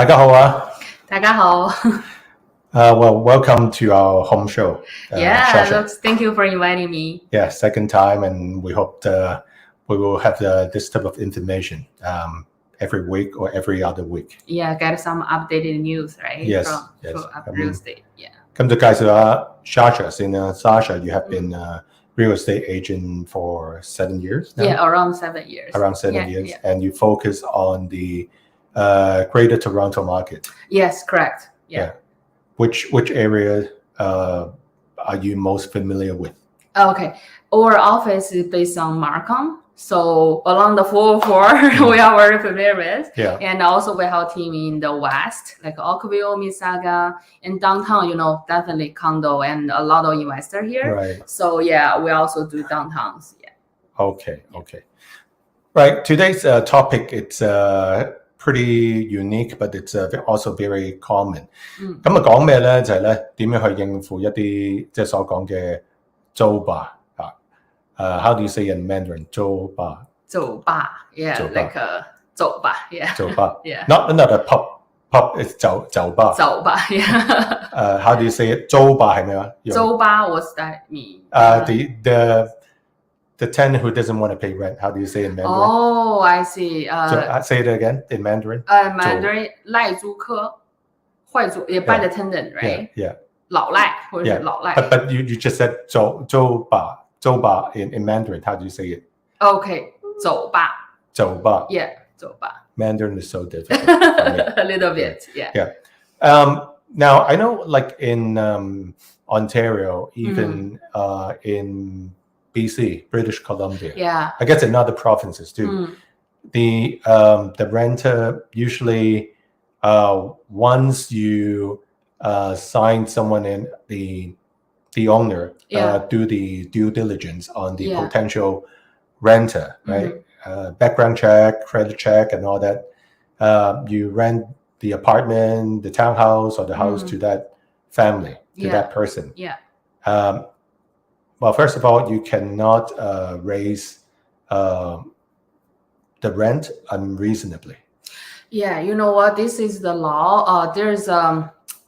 大家好啊！大家好。Well, welcome to our home show. Shasha. Thank you for inviting me. Yeah, second time, and we hope we will have this type of information every week or every other week. Yeah, get some updated news, right? Yes, from real estate. Yeah. 咁就介紹下 Shasha 先啦。Shasha, you have been a real estate agent for 7 years now? Yeah, around 7 years. Around 7 years, and you focus on the Greater Toronto market. Yes, correct. Yeah. Which area are you most familiar with? Okay, our office is based on Markham, so along the 404 we are very familiar with. Yeah. And also we have a team in the west, like Oakville, Mississauga, and downtown. Definitely condo and a lot of investor here. Right. So yeah, we also do downtowns. Yeah. Okay. Right. Today's topic, it's pretty unique, but it's also very common. 咁講咩咧？就係咧點樣去應付一啲即係所講嘅租霸啊？How do you say in Mandarin 租霸？酒吧 yeah, like a 酒吧 yeah. 酒吧 yeah. Not a pub. Pub is 酒吧。酒吧 yeah. How do you say it? 租霸係咩話？租霸 what's that mean? The tenant who doesn't want to pay rent. How do you say in Mandarin? Oh, I see. Say it again in Mandarin. Mandarin 赖租客，坏租也 bad tenant, right? Yeah. 老赖或者是老赖。But you just said 租霸 in Mandarin. How do you say it? Okay, 酒吧。酒吧. Yeah, 酒吧。Mandarin is so difficult. A little bit, yeah. Yeah. Now I know, like in Ontario, even in BC, British Columbia. Yeah. I guess in other provinces too. The renter usually once you sign someone in, the owner do the due diligence on the potential renter, right? Background check, credit check, and all that. You rent the apartment, the townhouse, or the house to that family, to that person. Yeah. Well, first of all, you cannot raise the rent unreasonably. Yeah, you know what? This is the law.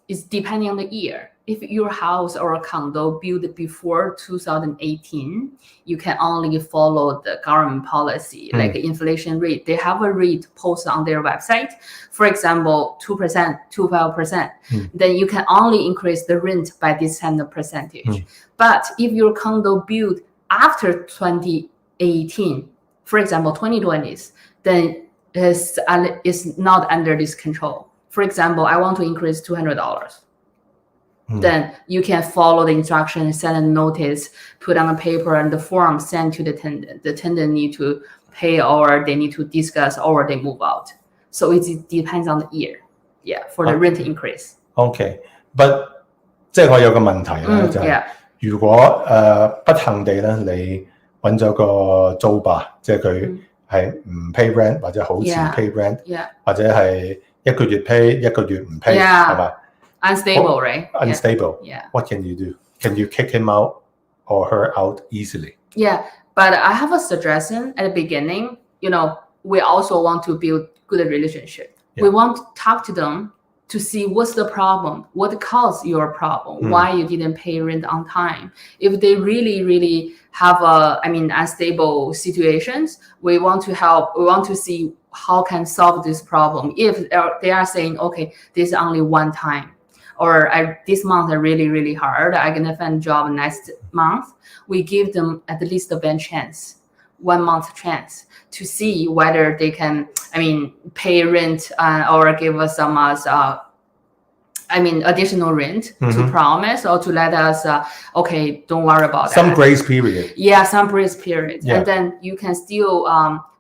It's depending on the year. If your house or a condo built before 2018, you can only follow the government policy, like the inflation rate. They have a rate posted on their website. For example, 2% to 12%. Then you can only increase the rent by this kind of percentage. But if your condo built after 2018, for example, 2020s, then it's not under this control. For example, I want to increase $200. Then you can follow the instructions, send a notice, put on a paper and the form sent to the tenant. The tenant need to pay, or they need to discuss, or they move out. So it depends on the year. Yeah, for the rent increase. Okay, but 即係我有個問題咧，就係如果不幸地咧，你揾咗個租霸，即係佢係唔 pay rent 或者好遲 pay rent， 或者係一個月 pay 一個月唔 pay， 係咪？ Unstable, right? Unstable. Yeah. What can you do? Can you kick him out or her out easily? Yeah, but I have a suggestion at the beginning. We also want to build good relationship. Yeah. We want to talk to them to see what's the problem, what caused your problem, why you didn't pay rent on time. If they really have unstable situations, we want to help. We want to see how can solve this problem. If they are saying, okay, this is only one time, or this month are really hard, I'm gonna find a job next month, we give them at least a 1 month chance to see whether they can pay rent or give us some additional rent to promise, or to let us okay, don't worry about some that. Grace period. Yeah, some grace period. Yeah. And then you can still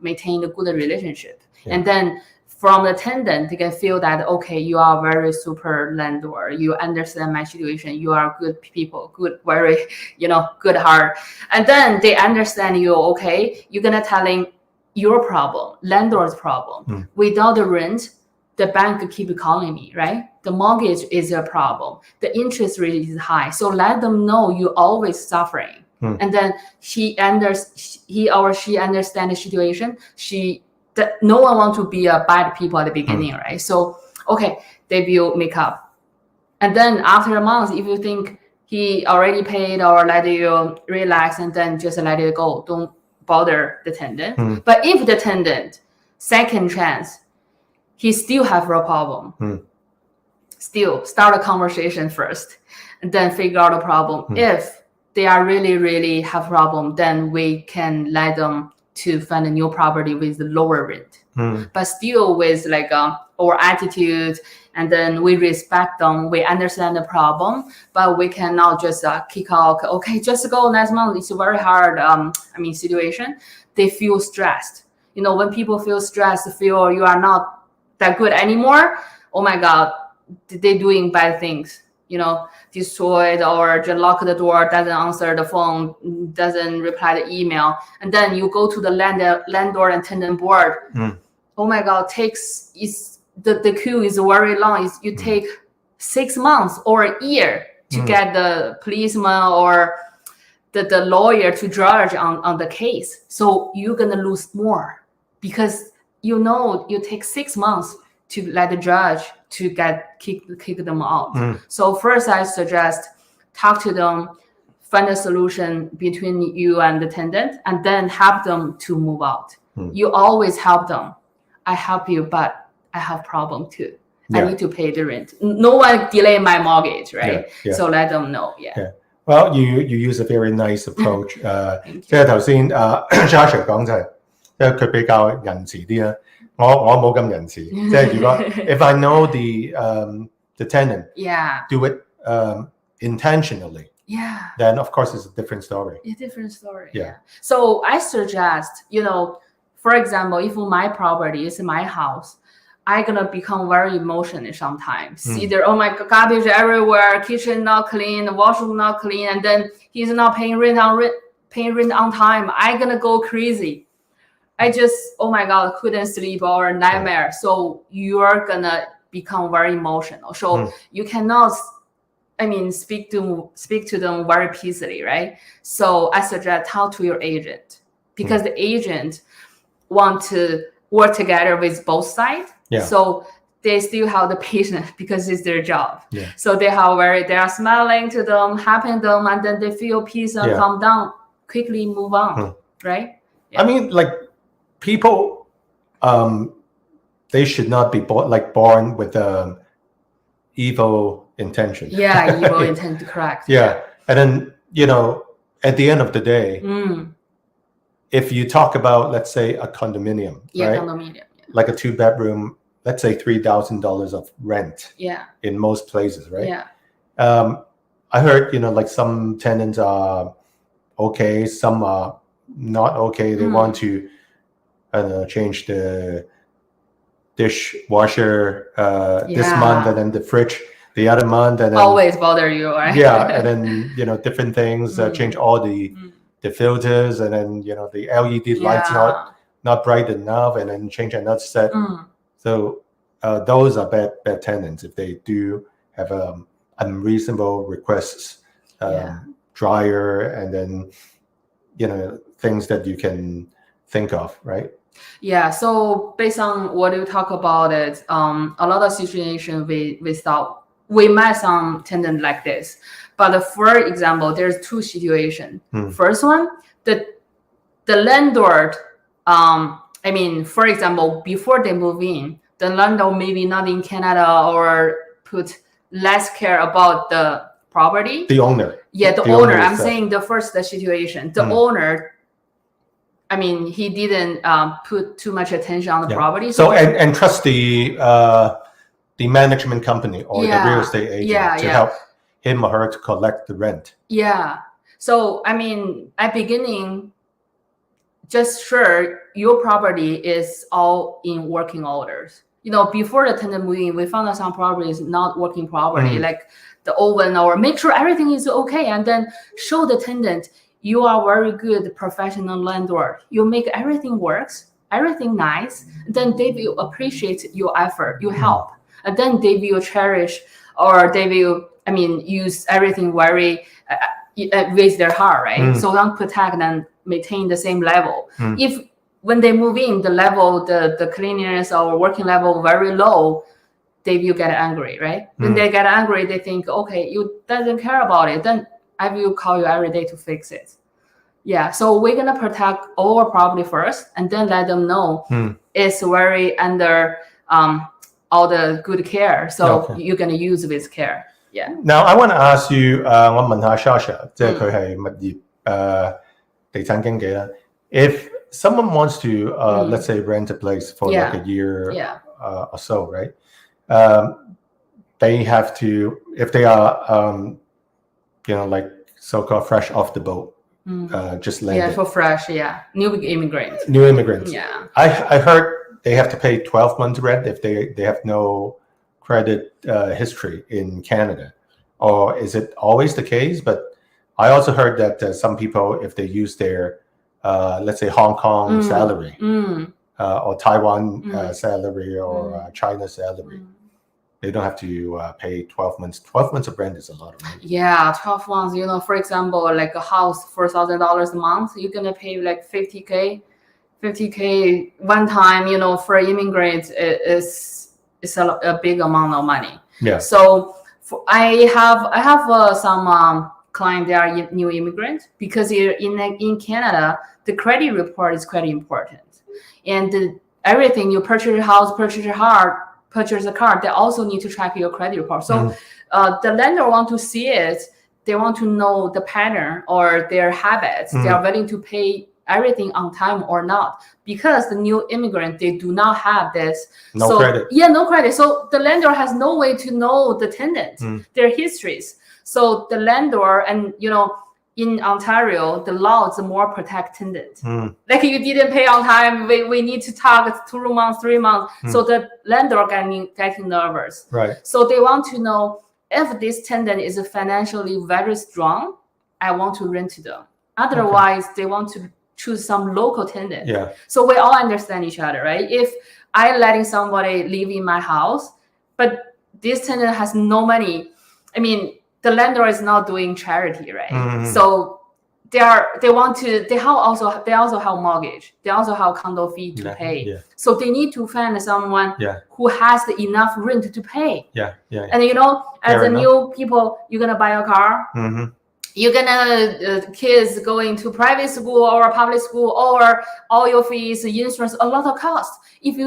maintain a good relationship. And then from the tenant, they can feel that, okay, you are very super landlord. You understand my situation. You are good people, good, very, good heart. And then they understand you, okay, you're going to tell them your problem, landlord's problem. Without the rent, the bank keep calling me, right? The mortgage is a problem. The interest rate is high. So let them know you're always suffering. And then he or she understands the situation. No one wants to be a bad people at the beginning, right? So Okay, they will make up. And then after a month, if you think he already paid or let you relax, and then just let it go, don't bother the tenant. But if the tenant, second chance, he still have a problem, still start a conversation first, and then figure out the problem. If they are really have problem, then we can let them to find a new property with lower rent, but still with like our attitude, and then we respect them, we understand the problem, but we cannot just kick out, okay, just go next month. It's a very hard situation. They feel stressed. When people feel stressed, feel you are not that good anymore, oh my god, they're doing bad things, destroyed or just lock the door, doesn't answer the phone, doesn't reply the email, and then you go to the landlord and tenant board. Oh my god, the queue is very long. You take 6 months or a year to get the policeman or the lawyer to judge on the case. So you're gonna lose more because you take 6 months to let the judge to kick them out. So first I suggest talk to them, find a solution between you and the tenant, and then help them to move out. You always help them. I help you, but I have problem too. I need to pay the rent. No one delay my mortgage, right? So let them know. Well, you use a very nice approach. 即係頭先Shasha 講就係，因為佢比較仁慈啲啦。我冇咁仁慈，即係如果 if I know the tenant do it intentionally, then of course it's a different story. So I suggest, for example, if my property is my house, I'm gonna become very emotional sometimes. Either, oh my god, garbage everywhere, kitchen not clean, washroom not clean, and then he's not paying rent on time. I'm gonna go crazy. I just, oh my god, couldn't sleep or nightmare. So you're gonna become very emotional. So you cannot, speak to them very peacefully, right? So I suggest talk to your agent, because the agent want to work together with both sides. So they still have the patience because it's their job. So they are smiling to them, helping them, and then they feel peace and calm down, quickly move on, right? People, they should not be born with evil intention. Evil intent, correct. And then, at the end of the day, if you talk about, let's say, a condominium, right? Condominium. Like a 2-bedroom, let's say $3,000 of rent in most places, right? I heard, like some tenants are okay, some are not okay. They want to change the dishwasher this month, and then the fridge the other month, and then always bother you, right? And then different things, change all the filters, and then the LED lights not bright enough, and then change another set. So those are bad tenants if they do have unreasonable requests, dryer, and then things that you can think of, right? So based on what you talk about it, a lot of situations we met some tenant like this. But for example, there's 2 situations. First one, the landlord, for example, before they move in, the landlord maybe not in Canada or put less care about the property. The owner. The owner. I'm saying the first situation. The owner, he didn't put too much attention on the property. So and trust the management company or the real estate agent to help him or her to collect the rent. So at beginning, just sure your property is all in working orders. Before the tenant moving, we found out some properties not working properly, like the oven, or make sure everything is okay, and then show the tenant you are very good professional landlord. You make everything works, everything nice. Then they will appreciate your effort, your help, and then they will cherish, or they will, use everything very with their heart, right? So don't protect and maintain the same level. If when they move in, the level, the cleanliness or working level very low, they will get angry, right? When they get angry, they think, okay, you doesn't care about it, then I will call you every day to fix it. Yeah, so we're gonna protect our property first, and then let them know it's very under all the good care. So you're gonna use with care. Yeah. Now I want to ask you， 我問下 Shasha， 即係佢係物業地產經紀啦。If someone wants to let's say rent a place for like a year or so, right? They have to, if they are like so-called fresh off the boat, just landed. Yeah, for fresh, new immigrants. New immigrants. Yeah. I heard they have to pay 12 months rent if they have no credit history in Canada. Or is it always the case? But I also heard that some people, if they use their let's say Hong Kong salary or Taiwan salary or China salary, they don't have to pay 12 months. 12 months of rent is a lot of money. Yeah, 12 months. For example, like a house for $1,000 a month, you're gonna pay like $50K one time. For immigrants, it's a big amount of money. Yeah. So I have some client, they are new immigrants, because in Canada, the credit report is quite important, and everything you purchase a house, purchase a car, they also need to track your credit report. So the lender want to see it. They want to know the pattern or their habits. They are willing to pay everything on time or not, because the new immigrant, they do not have this. No credit. Yeah, no credit. So the lender has no way to know the tenant, their histories. So the lender, and in Ontario, the law is more protect tenant. Like you didn't pay on time, we need to talk 2 months, 3 months. So the lender getting nervous. Right. So they want to know if this tenant is financially very strong, I want to rent to them. Otherwise, they want to choose some local tenant. Yeah. So we all understand each other, right? If I letting somebody live in my house, but this tenant has no money, the lender is not doing charity, right? So they also have mortgage. They also have condo fee to pay. Yeah. So they need to find someone who has enough rent to pay. Yeah. And as a new people, you're gonna buy a car. You're gonna kids going to private school or public school, or all your fees, insurance, a lot of costs. If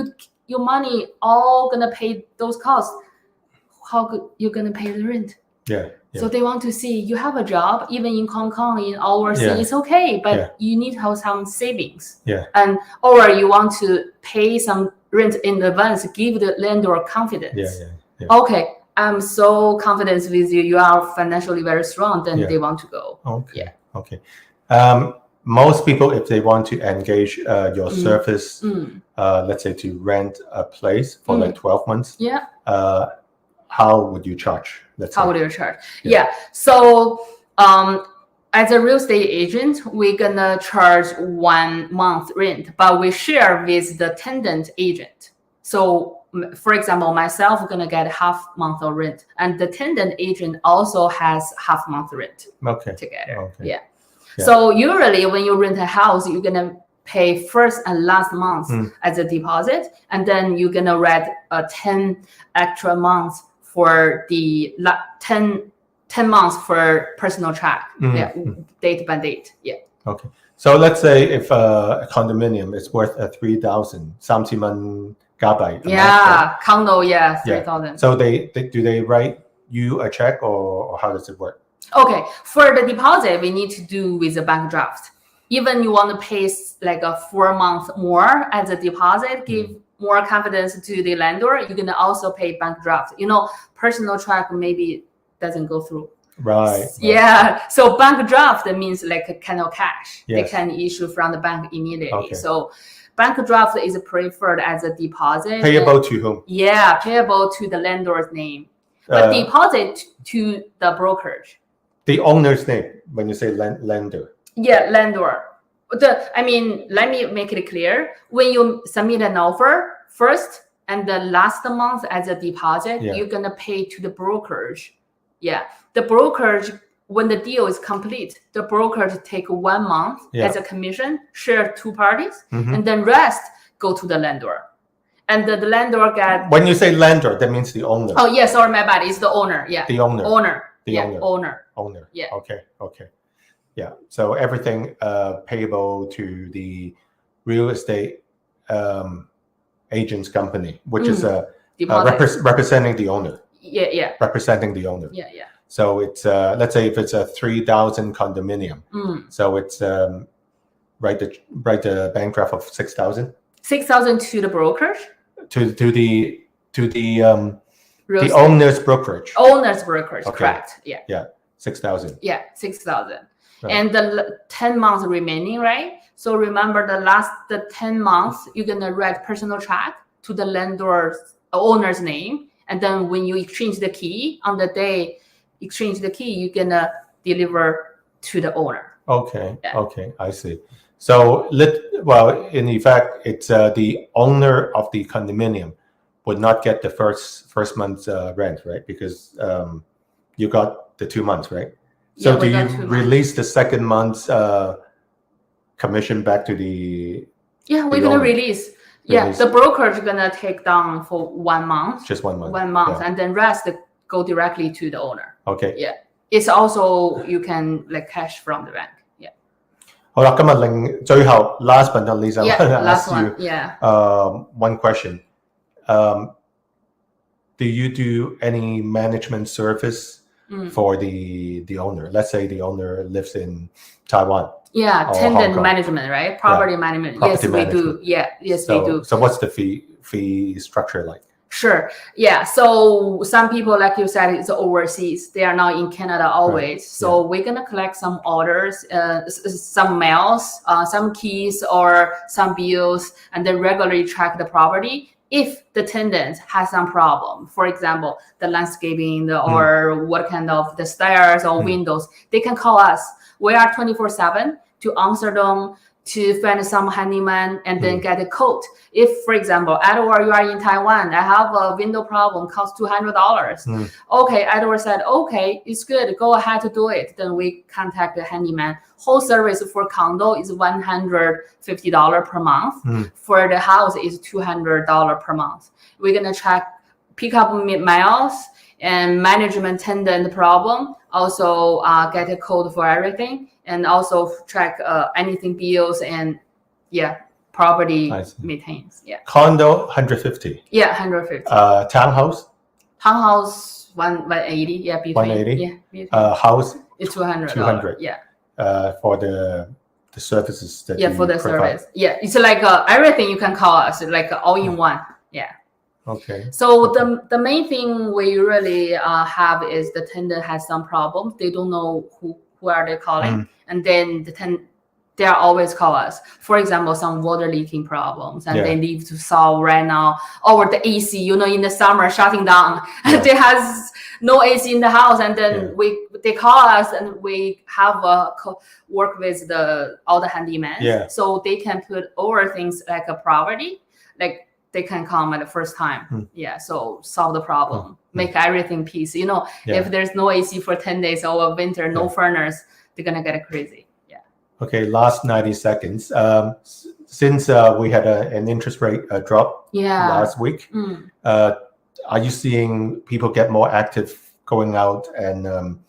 your money all gonna pay those costs, how good you gonna pay the rent? Yeah. So they want to see you have a job, even in Hong Kong, in our city, it's okay, but you need to have some savings. Yeah. Or you want to pay some rent in advance, give the lender confidence. Yeah. Okay, I'm so confident with you. You are financially very strong. Then they want to go. Okay. Okay. Most people, if they want to engage your service, let's say to rent a place for like 12 months. How would you charge? How would you charge? Yeah. So as a real estate agent, we're gonna charge 1 month rent, but we share with the tenant agent. So for example, myself gonna get half month of rent, and the tenant agent also has half month rent together. Yeah. So usually when you rent a house, you're gonna pay first and last month as a deposit, and then you're gonna write 10 extra months for the 10 months for personal track, date by date. Yeah. Okay. So let's say if a condominium is worth 3,000, 30蚊加幣. Yeah, condo, 3,000. So do they write you a check, or how does it work? Okay, for the deposit, we need to do with a bank draft. Even you want to pay like a 4 month more as a deposit, give more confidence to the lender, you're gonna also pay bank draft. Personal track maybe doesn't go through. Right. Yeah. So bank draft means like a kind of cash. They can issue from the bank immediately. Okay. So bank draft is preferred as a deposit. Payable to whom? Yeah, payable to the lender's name, but deposit to the brokerage. The owner's name when you say lender. Yeah, lender. Let me make it clear. When you submit an offer first and the last month as a deposit, you're gonna pay to the brokerage. Yeah, the brokerage, when the deal is complete, the brokerage take 1 month as a commission, share 2 parties, and then rest go to the lender. and the landlord get. When you say lender, that means the owner. Oh yes, sorry, my bad. It's the owner. Yeah. The owner. Owner. The yeah. owner. Owner. Yeah. Okay. Yeah. So everything payable to the real estate agent's company, which is representing the owner. Yeah. Representing the owner. Yeah. So it's let's say if it's a 3,000 condominium, so it's write the bank draft of 6,000. 6,000 to the brokerage. To the owner's brokerage. Owner's brokerage, okay. Correct. Yeah. Yeah, 6,000. Yeah, 6,000. Right. And the 10 months remaining, right? So remember the 10 months, you're gonna write personal check to the owner's name, and then when you exchange the key, on the day exchange the key, you're gonna deliver to the owner. Okay. Yeah. Okay, I see. So in effect, it's the owner of the condominium would not get the first month's rent, right? Because you got the 2 months, right? So yeah, do you release the second month's commission back to the? Yeah, we're gonna release. Yeah, the broker is gonna take down for 1 month. Just 1 month. 1 month, yeah. And then rest go directly to the owner. Okay. Yeah, it's also you can cash from the bank. Yeah. 好啦，今日最後 last but not least, I want to ask you one question. Do you do any management service for the owner? Let's say the owner lives in Taiwan. Yeah, tenant management, right? Property management. Property management. We do. Yeah, yes, we do. So what's the fee structure like? Sure. Yeah. So some people, like you said, is overseas. They are not in Canada always. Right. So we're gonna collect some orders, some mails, some keys, or some bills, and then regularly track the property. If the tenant has some problem, for example, the landscaping or what kind of the stairs or windows, they can call us. We are 24/7 to answer them, to find some handyman and then get a quote. If, for example, Edward, you are in Taiwan, I have a window problem, costs $200. Okay, Edward said, okay, it's good, go ahead to do it. Then we contact the handyman. Whole service for condo is $150 per month. For the house is $200 per month. We're gonna pick up mails and management tenant problem, also get a code for everything, and also track anything bills and property maintains. Yeah. Condo 150. Yeah, 150. Townhouse. Townhouse 180. Yeah, between. 180. Yeah. House. It's 200. 200. Yeah. For the services that for the provide. service. Yeah, it's like everything you can call us, like all in one. Yeah. Okay. So the main thing we really have is the tenant has some problems. They don't know who are they calling, and then they are always call us. For example, some water leaking problems, and they need to solve right now. Or the AC, in the summer shutting down, they has no AC in the house, and then they call us, and we have work with all the handymen. Yeah. So they can put over things like a property, like. They can come at the first time. So solve the problem, make everything peace. If there's no AC for 10 days over winter, no furnace, they're gonna get crazy. Yeah. Okay, last 90 seconds. Since we had an interest rate drop last week, are you seeing people get more active going out and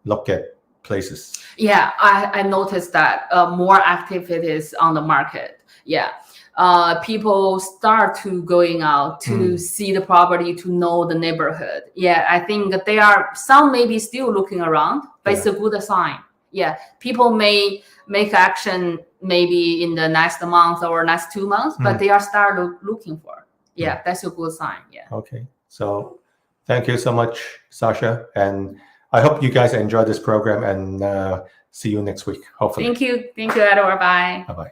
look at places? Yeah, I noticed that more activities on the market. Yeah. People start to going out to see the property, to know the neighborhood. Yeah, I think that they are some maybe still looking around, but it's a good sign. Yeah, people may make action maybe in the next month or next 2 months, but they are start looking for. Yeah, that's a good sign. Yeah. Okay, so thank you so much, Shasha, and I hope you guys enjoy this program and see you next week. Hopefully. Thank you, Edward. Bye. Bye.